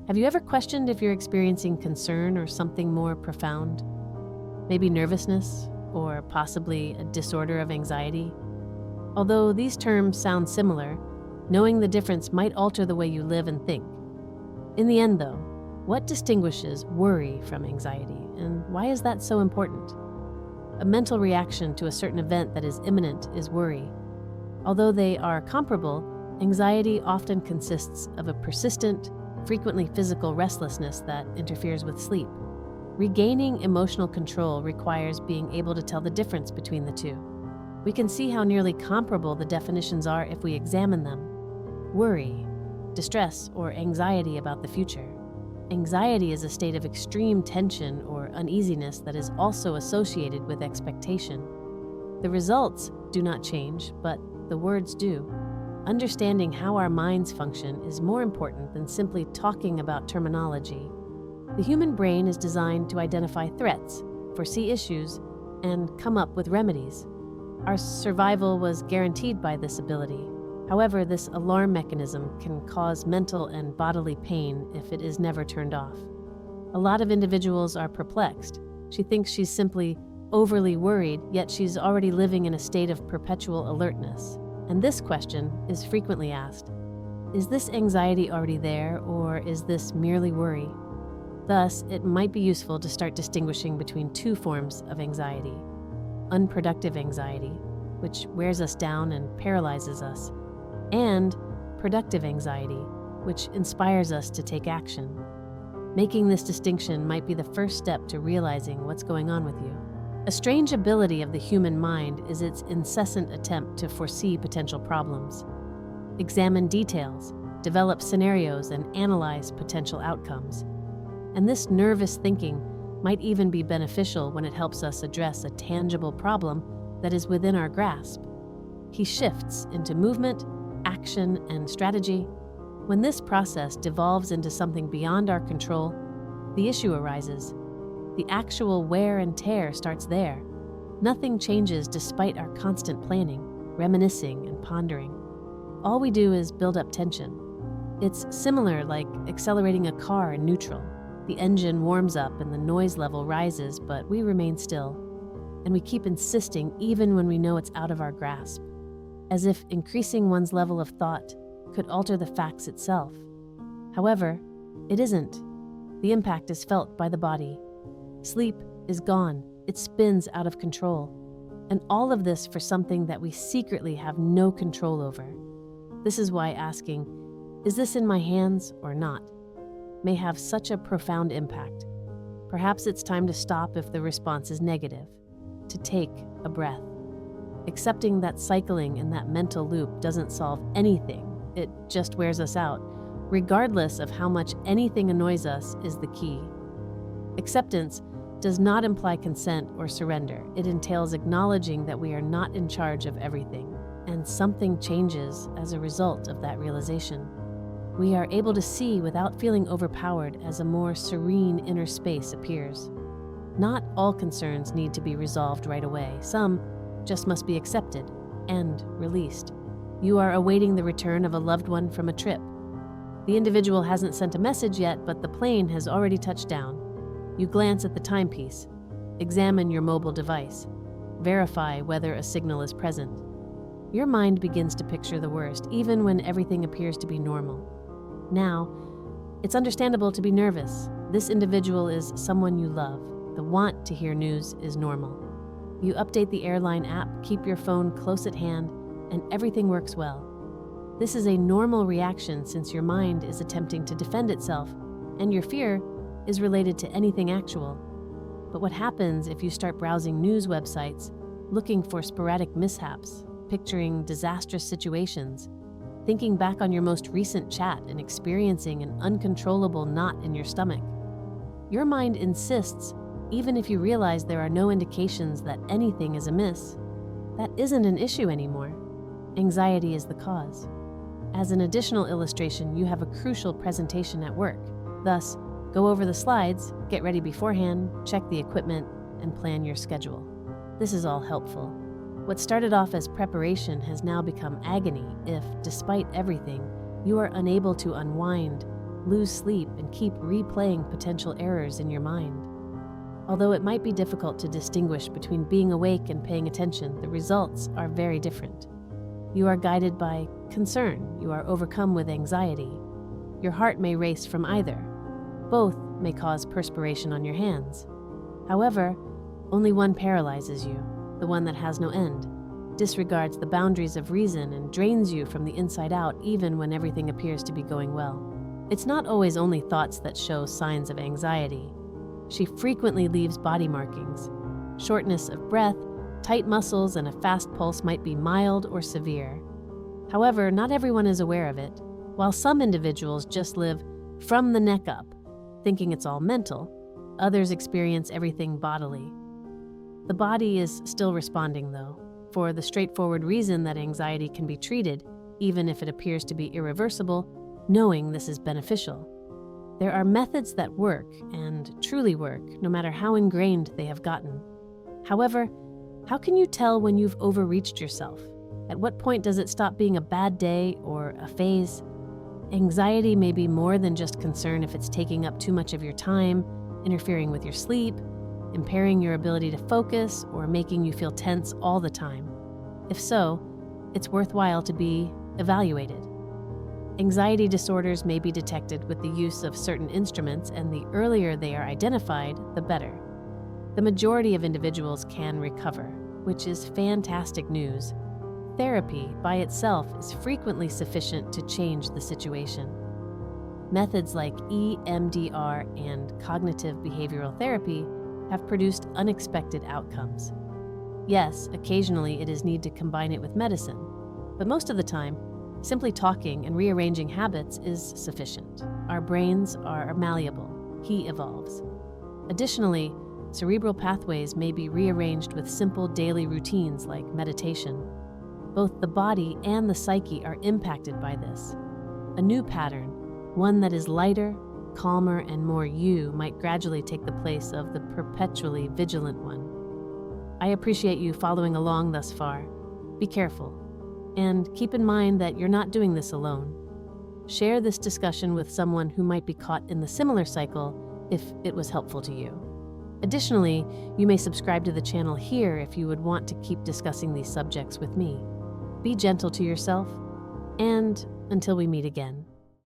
Have you ever questioned if you're experiencing concern or something more profound? Maybe nervousness, or possibly a disorder of anxiety? Although these terms sound similar, knowing the difference might alter the way you live and think. In the end, though, what distinguishes worry from anxiety, and why is that so important? A mental reaction to a certain event that is imminent is worry. Although they are comparable, anxiety often consists of a persistent, frequently physical restlessness that interferes with sleep. Regaining emotional control requires being able to tell the difference between the two. We can see how nearly comparable the definitions are if we examine them. Worry, distress, or anxiety about the future. Anxiety is a state of extreme tension or uneasiness that is also associated with expectation. The results do not change, but the words do. Understanding how our minds function is more important than simply talking about terminology. The human brain is designed to identify threats, foresee issues, and come up with remedies. Our survival was guaranteed by this ability. However, this alarm mechanism can cause mental and bodily pain if it is never turned off. A lot of individuals are perplexed. She thinks she's simply overly worried, yet she's already living in a state of perpetual alertness. And this question is frequently asked: is this anxiety already there, or is this merely worry? Thus, it might be useful to start distinguishing between two forms of anxiety: unproductive anxiety, which wears us down and paralyzes us, and productive anxiety, which inspires us to take action. Making this distinction might be the first step to realizing what's going on with you. A strange ability of the human mind is its incessant attempt to foresee potential problems, examine details, develop scenarios, and analyze potential outcomes. And this nervous thinking might even be beneficial when it helps us address a tangible problem that is within our grasp. He shifts into movement, action, and strategy. When this process devolves into something beyond our control, the issue arises. The actual wear and tear starts there. Nothing changes despite our constant planning, reminiscing, and pondering. All we do is build up tension. It's similar like accelerating a car in neutral. The engine warms up and the noise level rises, but we remain still. And we keep insisting even when we know it's out of our grasp, as if increasing one's level of thought could alter the facts itself. However, it isn't. The impact is felt by the body. Sleep is gone. It spins out of control. And all of this for something that we secretly have no control over. This is why asking, "Is this in my hands or not?" may have such a profound impact. Perhaps it's time to stop if the response is negative, to take a breath. Accepting that cycling in that mental loop doesn't solve anything, it just wears us out. Regardless of how much anything annoys us is the key. Acceptance does not imply consent or surrender. It entails acknowledging that we are not in charge of everything, and something changes as a result of that realization. We are able to see without feeling overpowered as a more serene inner space appears. Not all concerns need to be resolved right away. Some just must be accepted and released. You are awaiting the return of a loved one from a trip. The individual hasn't sent a message yet, but the plane has already touched down. You glance at the timepiece, examine your mobile device, verify whether a signal is present. Your mind begins to picture the worst, even when everything appears to be normal. Now, it's understandable to be nervous. This individual is someone you love. The want to hear news is normal. You update the airline app, keep your phone close at hand, and everything works well. This is a normal reaction since your mind is attempting to defend itself, and your fear is related to anything actual. But what happens if you start browsing news websites, looking for sporadic mishaps, picturing disastrous situations, thinking back on your most recent chat and experiencing an uncontrollable knot in your stomach? Your mind insists, even if you realize there are no indications that anything is amiss. That isn't an issue anymore. Anxiety is the cause. As an additional illustration, you have a crucial presentation at work. Thus, go over the slides, get ready beforehand, check the equipment, and plan your schedule. This is all helpful. What started off as preparation has now become agony if, despite everything, you are unable to unwind, lose sleep, and keep replaying potential errors in your mind. Although it might be difficult to distinguish between being awake and paying attention, the results are very different. You are guided by concern. You are overcome with anxiety. Your heart may race from either. Both may cause perspiration on your hands. However, only one paralyzes you, the one that has no end, disregards the boundaries of reason, and drains you from the inside out even when everything appears to be going well. It's not always only thoughts that show signs of anxiety. She frequently leaves body markings. Shortness of breath, tight muscles, and a fast pulse might be mild or severe. However, not everyone is aware of it. While some individuals just live from the neck up, thinking it's all mental, others experience everything bodily. The body is still responding, though, for the straightforward reason that anxiety can be treated, even if it appears to be irreversible, knowing this is beneficial. There are methods that work, and truly work, no matter how ingrained they have gotten. However, how can you tell when you've overreached yourself? At what point does it stop being a bad day or a phase? Anxiety may be more than just concern if it's taking up too much of your time, interfering with your sleep, impairing your ability to focus, or making you feel tense all the time. If so, it's worthwhile to be evaluated. Anxiety disorders may be detected with the use of certain instruments, and the earlier they are identified, the better. The majority of individuals can recover, which is fantastic news. Therapy by itself is frequently sufficient to change the situation. Methods like EMDR and cognitive behavioral therapy have produced unexpected outcomes. Yes, occasionally it is need to combine it with medicine, but most of the time, simply talking and rearranging habits is sufficient. Our brains are malleable. He evolves. Additionally, cerebral pathways may be rearranged with simple daily routines like meditation. Both the body and the psyche are impacted by this. A new pattern, one that is lighter, calmer, and more you, might gradually take the place of the perpetually vigilant one. I appreciate you following along thus far. Be careful. And keep in mind that you're not doing this alone. Share this discussion with someone who might be caught in the similar cycle if it was helpful to you. Additionally, you may subscribe to the channel here if you would want to keep discussing these subjects with me. Be gentle to yourself, and until we meet again.